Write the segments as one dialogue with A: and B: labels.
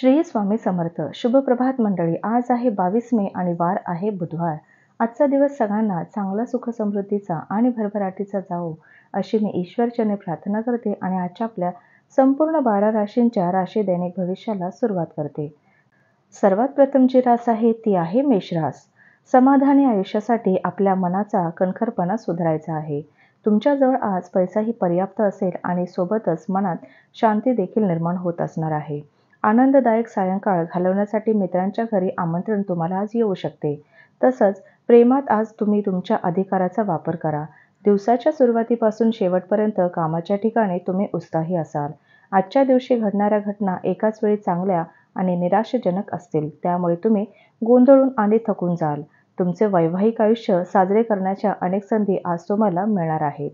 A: श्री स्वामी समर्थ. शुभ प्रभात मंडळी. आज आहे 22 मे आणि वार आहे बुधवार. आजचा दिवस सगळ्यांना चांगला, सुख समृद्धीचा आणि भरभराटीचा जावो अशी मी ईश्वरचरणी प्रार्थना करते आणि आजच्या आपल्या संपूर्ण 12 राशींच्या राशी दैनिक भविष्याला सुरुवात करते. सर्वात प्रथम जी रास आहे ती आहे मेष रास. समाधानी आयुष्यासाठी आपल्या मनाचा कणखरपणा सुधारायचा आहे. तुमच्याजवळ आज पैसाही पर्याप्त असेल आणि सोबतच मनात शांती देखील निर्माण होत असणार आहे. आनंददायक सायंकाळ घालवण्यासाठी मित्रांच्या घरी आमंत्रण तुम्हाला आज येऊ शकते. तसंच प्रेमात आज तुम्ही तुमच्या अधिकाराचा वापर करा. दिवसाच्या सुरुवातीपासून शेवटपर्यंत कामाच्या ठिकाणी तुम्ही उत्साही असाल. आजच्या दिवशी घडणाऱ्या घटना एकाच वेळी चांगल्या आणि निराशाजनक असतील, त्यामुळे तुम्ही गोंधळून आणि थकून जाल. तुमचे वैवाहिक आयुष्य साजरे करण्याच्या अनेक संधी आज तुम्हाला मिळणार आहेत.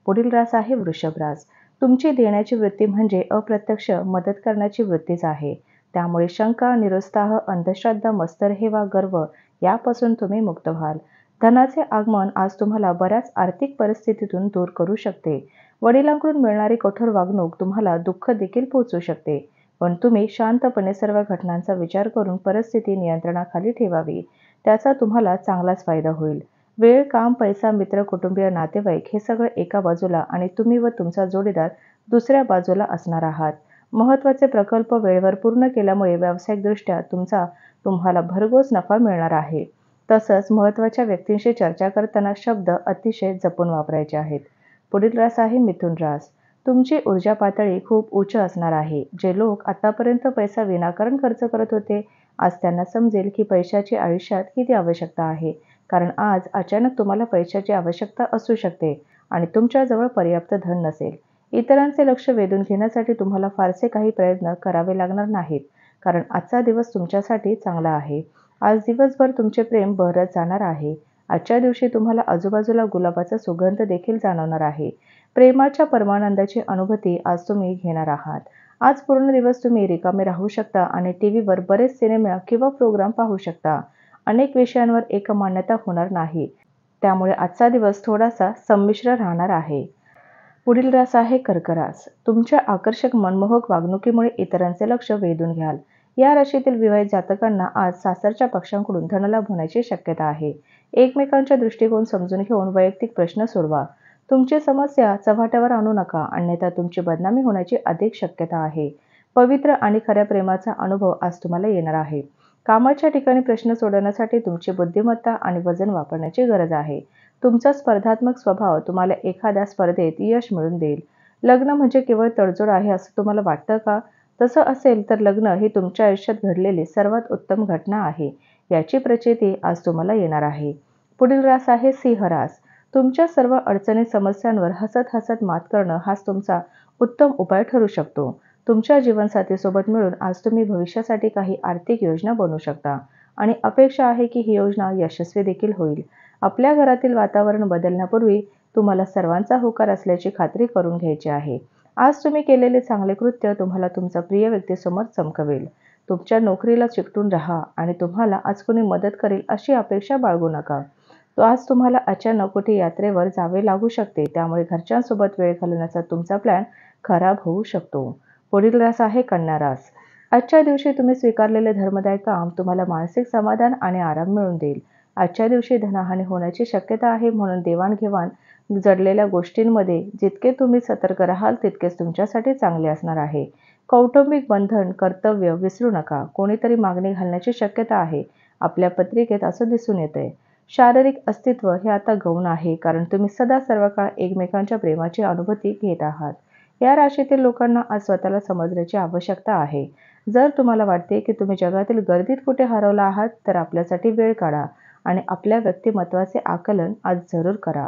A: पुढील रास आहे वृषभ रास. तुमची देण्याची वृत्ती म्हणजे अप्रत्यक्ष मदत करण्याची वृत्तीच आहे. त्यामुळे शंका, निरुत्साह, अंधश्रद्धा, मत्सरहेवा, गर्व यापासून तुम्ही मुक्त व्हाल. धनाचे आगमन आज तुम्हाला बऱ्याच आर्थिक परिस्थितीतून दूर करू शकते. वडिलांकडून मिळणारी कठोर वागणूक तुम्हाला दुःख देखील पोहोचू शकते. पण तुम्ही शांतपणे सर्व घटनांचा विचार करून परिस्थिती नियंत्रणाखाली ठेवावी. त्याचा तुम्हाला चांगलाच फायदा होईल. वेळ, काम, पैसा, मित्र, कुटुंबीय, नातेवाईक हे सगळं एका बाजूला आणि तुम्ही व तुमचा जोडीदार दुसऱ्या बाजूला असणार आहात. महत्त्वाचे प्रकल्प वेळेवर पूर्ण केल्यामुळे व्यावसायिकदृष्ट्या तुम्हाला भरघोस नफा मिळणार आहे. तसंच महत्त्वाच्या व्यक्तींशी चर्चा करताना शब्द अतिशय जपून वापरायचे आहेत. पुढील रास आहे मिथुन रास. तुमची ऊर्जा पातळी खूप उच्च असणार आहे. जे लोक आतापर्यंत पैसा विनाकारण खर्च करत होते, आज त्यांना समजेल की पैशाची आयुष्यात किती आवश्यकता आहे. कारण आज अचानक तुम्हाला पैशाची आवश्यकता असू शकते आणि तुमच्याजवळ पर्याप्त धन नसेल. इतरांचे लक्ष वेधून घेण्यासाठी तुम्हाला फारसे काही प्रयत्न करावे लागणार नाहीत, कारण आजचा दिवस तुमच्यासाठी चांगला आहे. आज दिवसभर तुमचे प्रेम बहरत जाणार आहे. आजच्या दिवशी तुम्हाला आजूबाजूला गुलाबाचा सुगंध देखील जाणवणार आहे. प्रेमाच्या परमानंदाची अनुभूती आज तुम्ही घेणार आहात. आज पूर्ण दिवस तुम्ही रिकामे राहू शकता आणि टीव्हीवर बरेच सिनेमा किंवा प्रोग्राम पाहू शकता. अनेक विषयांवर एकमान्यता होणार नाही, त्यामुळे आजचा दिवस थोडासा संमिश्र राहणार आहे. पुढील रास आहे कर्क रास. तुमच्या आकर्षक मनमोहक वागणुकीमुळे इतरांचे लक्ष वेधून घ्याल. या राशीतील विवाहित जातकांना आज सासरच्या पक्षांकडून धनलाभ होण्याची शक्यता आहे. एकमेकांच्या दृष्टिकोन समजून घेऊन वैयक्तिक प्रश्न सोडवा. तुमची समस्या चव्हाट्यावर आणू नका, अन्यथा तुमची बदनामी होण्याची अधिक शक्यता आहे. पवित्र आणि खऱ्या प्रेमाचा अनुभव आज तुम्हाला येणार आहे. कामाच्या ठिकाणी प्रश्न सोडवण्यासाठी तुमची बुद्धिमत्ता आणि वजन वापरण्याची गरज आहे. तुमचा स्पर्धात्मक स्वभाव तुम्हाला एखाद्या स्पर्धेत यश मिळवून देईल. लग्न म्हणजे केवळ तडजोड आहे असं तुम्हाला वाटतं का? तसं असेल तर लग्न ही तुमच्या आयुष्यात घडलेली सर्वात उत्तम घटना आहे, याची प्रचिती आज तुम्हाला येणार आहे. पुढील रास आहे सिंह रास. तुमच्या सर्व अडचणी, समस्यांवर हसत हसत मात करणं हाच तुमचा उत्तम उपाय ठरू शकतो. तुमच्या जीवनसाथीसोबत मिळून आज तुम्ही भविष्यासाठी काही आर्थिक योजना बनवू शकता आणि अपेक्षा आहे की ही योजना यशस्वी देखील होईल. आपल्या घरातील वातावरण बदलण्यापूर्वी तुम्हाला सर्वांचा होकार असल्याची खात्री करून घ्यायची आहे. आज तुम्ही केलेले चांगले कृत्य तुम्हाला तुमच्या प्रिय व्यक्तीसमोर चमकवेल. तुमच्या नोकरीला चिकटून राहा आणि तुम्हाला आज कोणी मदत करेल अशी अपेक्षा बाळगू नका. आज तुम्हाला अचानक कुठे यात्रेवर जावे लागू शकते, त्यामुळे घरच्यांसोबत वेळ घालवण्याचा तुमचा प्लॅन खराब होऊ शकतो. पुढील रास आहे कन्या रास. आजच्या दिवशी तुम्ही स्वीकारलेले धर्मदायी काम तुम्हाला मानसिक समाधान आणि आराम मिळवून देईल. आजच्या दिवशी धनहानी होण्याची शक्यता आहे, म्हणून देवाणघेवाण जडलेल्या गोष्टींमध्ये जितके तुम्ही सतर्क राहाल तितकेच तुमच्यासाठी चांगले असणार आहे. कौटुंबिक बंधन, कर्तव्य विसरू नका. कोणीतरी मागणी घालण्याची शक्यता आहे. आपल्या पत्रिकेत असं दिसून येतंय. शारीरिक अस्तित्व हे आता गौण आहे, कारण तुम्ही सदा सर्व काळ एकमेकांच्या प्रेमाची अनुभूती घेत आहात. या राशीतील लोकांना आज स्वतःला समजण्याची आवश्यकता आहे. जर तुम्हाला वाटते की तुम्ही जगातील गर्दीत कुठे हरवला आहात, तर आपल्यासाठी वेळ काढा आणि आपल्या व्यक्तिमत्वाचे आकलन आज जरूर करा.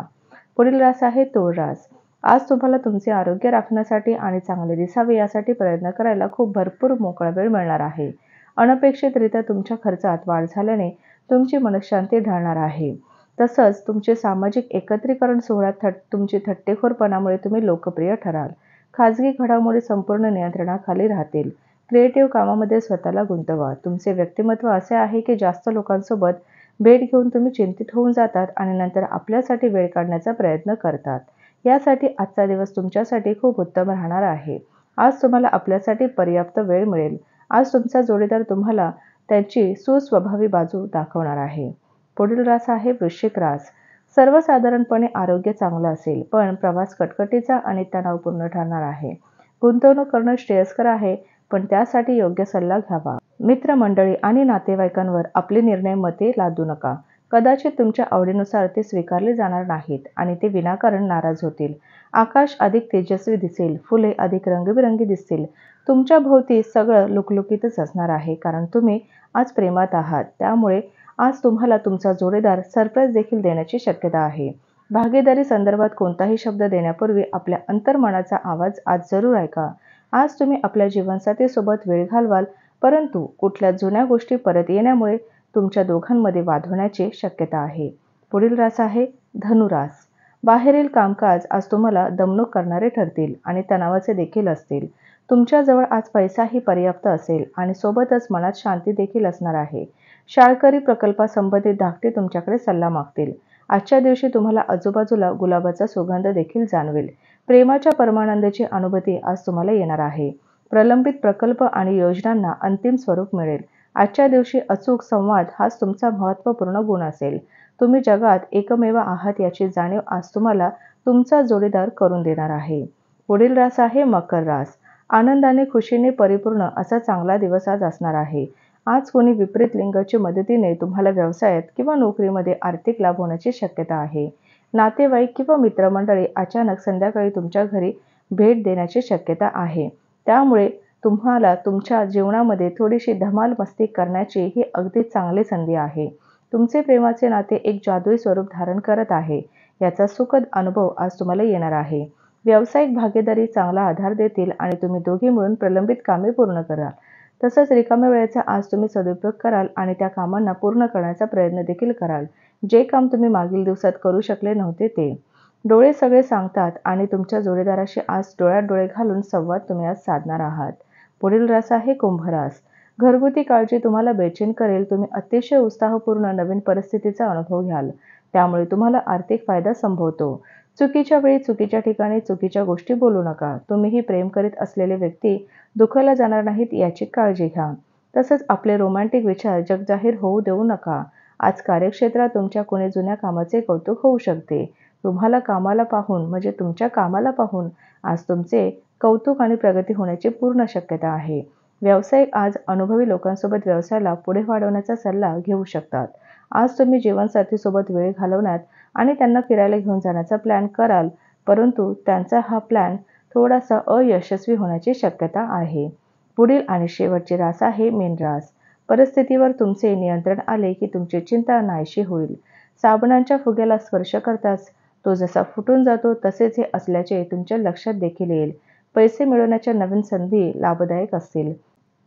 A: पुढील रास आहे तुळ रास. आज तुम्हाला तुमचे आरोग्य राखण्यासाठी आणि चांगले दिसावे यासाठी प्रयत्न करायला खूप भरपूर मोकळा वेळ मिळणार आहे. अनपेक्षितरित्या तुमच्या खर्चात वाढ झाल्याने तुमची मनःशांती ढळणार आहे. तसंच तुमचे सामाजिक एकत्रीकरण सोहळ्यात तुमची थट्टेखोरपणामुळे तुम्ही लोकप्रिय ठराल. खाजगी घडामोडी संपूर्ण नियंत्रणाखाली राहतील. क्रिएटिव्ह कामामध्ये स्वतःला गुंतवा. तुमचे व्यक्तिमत्व असे आहे की जास्त लोकांसोबत भेट घेऊन तुम्ही चिंतित होऊन जातात आणि नंतर आपल्यासाठी वेळ काढण्याचा प्रयत्न करतात. यासाठी आजचा दिवस तुमच्यासाठी खूप उत्तम राहणार आहे. आज तुम्हाला आपल्यासाठी पर्याप्त वेळ मिळेल आज तुमचा जोडीदार तुम्हाला त्याची सुस्वभावी बाजू दाखवणार आहे. पुढील रास आहे वृश्चिक रास. सर्वसाधारणपणे आरोग्य चांगलं असेल, पण प्रवास कटकटीचा आणि तणावपूर्ण ठरणार आहे. गुंतवणूक करणं श्रेयस्कर आहे, पण त्यासाठी योग्य सल्ला घ्यावा. मित्रमंडळी आणि नातेवाईकांवर आपले निर्णय मते लादू नका. कदाचित तुमच्या आवडीनुसार ते स्वीकारले जाणार नाहीत आणि ते विनाकारण नाराज होतील. आकाश अधिक तेजस्वी दिसेल, फुले अधिक रंगीबेरंगी दिसतील. तुमच्या भोवती सगळं लुकलुकीतच असणार आहे, कारण तुम्ही आज प्रेमात आहात. त्यामुळे आज तुम्हाला तुमचा जोडीदार सरप्राईज देखील देण्याची शक्यता आहे. भागीदारी संदर्भात कोणताही शब्द देण्यापूर्वी आपल्या अंतर्मनाचा आवाज आज जरूर ऐका. आज तुम्ही आपल्या जीवनसाथीसोबत वेळ घालवाल, परंतु कुठल्या जुन्या गोष्टी परत येण्यामुळे तुमच्या दोघांमध्ये वाद होण्याची शक्यता आहे. पुढील रास आहे धनुरास. बाहेरील कामकाज आज तुम्हाला दमणूक करणारे ठरतील आणि तणावाचे देखील असतील. तुमच्याजवळ आज पैसाही पर्याप्त असेल आणि सोबतच मनात शांती देखील असणार आहे. शाळकरी प्रकल्पासंबंधित धाकटे तुमच्याकडे सल्ला मागतील. आजच्या दिवशी तुम्हाला आजूबाजूला गुलाबाचा सुगंध देखील जाणवेल. प्रेमाच्या परमानंदाची अनुभूती आज तुम्हाला येणार आहे. प्रलंबित प्रकल्प आणि योजनांना अंतिम स्वरूप मिळेल. आजच्या दिवशी अचूक संवाद हाच तुमचा महत्त्वपूर्ण गुण असेल. तुम्ही जगात एकमेव आहात याची जाणीव आज तुम्हाला तुमचा जोडीदार करून देणार आहे. पुढील रास आहे मकर रास. आनंदाने खुशीने परिपूर्ण असा चांगला दिवस आज असणार आहे. आज कोणी विपरीत लिंगाच्या मदतीने तुम्हाला व्यवसायात किंवा नोकरीमध्ये आर्थिक लाभ होण्याची शक्यता आहे. नातेवाईक किंवा मित्रमंडळी अचानक संध्याकाळी तुमच्या घरी भेट देण्याची शक्यता आहे. त्यामुळे तुम्हाला तुमच्या जीवनामध्ये थोडीशी धमाल मस्ती करण्याची ही अगदी चांगली संधी आहे. तुमचे प्रेमाचे नाते एक जादुई स्वरूप धारण करत आहे. याचा सुखद अनुभव आज तुम्हाला येणार आहे. व्यावसायिक भागीदारी चांगला आधार देतील आणि तुम्ही दोघे मिळून प्रलंबित कामे पूर्ण कराल. तसंच रिकाम्या वेळेचा आज तुम्ही सदुपयोग कराल आणि त्या कामांना पूर्ण करण्याचा प्रयत्न देखील कराल, जे काम तुम्ही मागील दिवसात करू शकले नव्हते ते. डोळे सगळे सांगतात आणि तुमच्या जोडीदाराशी आज डोळ्यात डोळे घालून संवाद तुम्ही आज साधणार आहात. पुढील रास आहे कुंभरास. घरगुती काळजी तुम्हाला बेचैन करेल. तुम्ही अतिशय उत्साहपूर्ण नवीन परिस्थितीचा अनुभव घ्याल. त्यामुळे तुम्हाला आर्थिक फायदा संभवतो. चुकीच्या वेळी चुकीच्या ठिकाणी चुकीच्या गोष्टी बोलू नका. तुम्हीही प्रेम करीत असलेले व्यक्ती दुखावला जाणार नाहीत याची काळजी घ्या. तसंच आपले रोमॅन्टिक विचार जगजाहीर होऊ देऊ नका. आज कार्यक्षेत्रात तुमच्या कोणी जुन्या कामाचे कौतुक होऊ शकते. तुम्हाला कामाला पाहून म्हणजे तुमच्या कामाला पाहून आज तुमचे कौतुक आणि प्रगती होण्याची पूर्ण शक्यता आहे. व्यावसायिक आज अनुभवी लोकांसोबत व्यवसायाला पुढे वाढवण्याचा सल्ला घेऊ शकतात. आज तुम्ही जीवनसाथीसोबत वेळ घालवण्यात आणि त्यांना फिरायला घेऊन जाण्याचा प्लॅन कराल, परंतु त्यांचा हा प्लॅन थोडासा अयशस्वी होण्याची शक्यता आहे. पुढील आणि शेवटची रास आहे मीन रास. परिस्थितीवर तुमचे नियंत्रण आले की तुमची चिंता नाहीशी होईल. साबणाच्या फुग्याला स्पर्श करताच तो जसा फुटून जातो तसेच हे असल्याचे तुमच्या लक्षात देखील येईल. पैसे मिळवण्याच्या नवीन संधी लाभदायक असतील.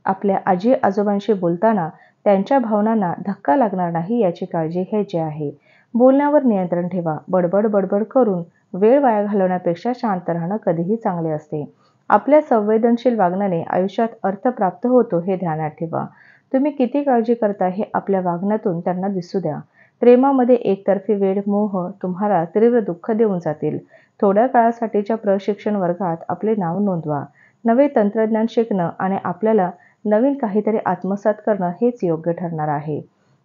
A: आपल्या आजी आजोबांशी बोलताना त्यांच्या भावनांना धक्का लागणार नाही याची काळजी घ्यायची आहे. बोलण्यावर नियंत्रण ठेवा. बडबड करून वेळ वाया घालवण्यापेक्षा शांत राहणं कधीही चांगले असते. आपल्या संवेदनशील वागण्याने आयुष्यात अर्थ प्राप्त होतो हे ध्यानात ठेवा. तुम्ही किती काळजी करता हे आपल्या वागण्यातून त्यांना दिसू द्या. प्रेमामध्ये एकतर्फी वेड मोह तुम्हाला तीव्र दुःख देऊन जातील. थोड्या काळासाठीच्या प्रशिक्षण वर्गात आपले नाव नोंदवा. नवे तंत्रज्ञान शिकणं आणि आपल्याला नवीन काहीतरी आत्मसात करणं हेच योग्य ठरणार आहे.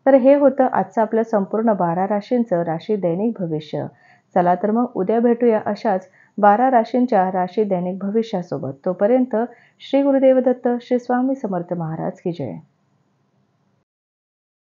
A: तर हे होतं आजचं आपल्या संपूर्ण 12 राशींचं राशी दैनिक भविष्य. चला तर मग उद्या भेटूया अशाच 12 राशींच्या राशी दैनिक भविष्यासोबत. तोपर्यंत श्री गुरुदेव दत्त, श्री स्वामी समर्थ महाराज की जय.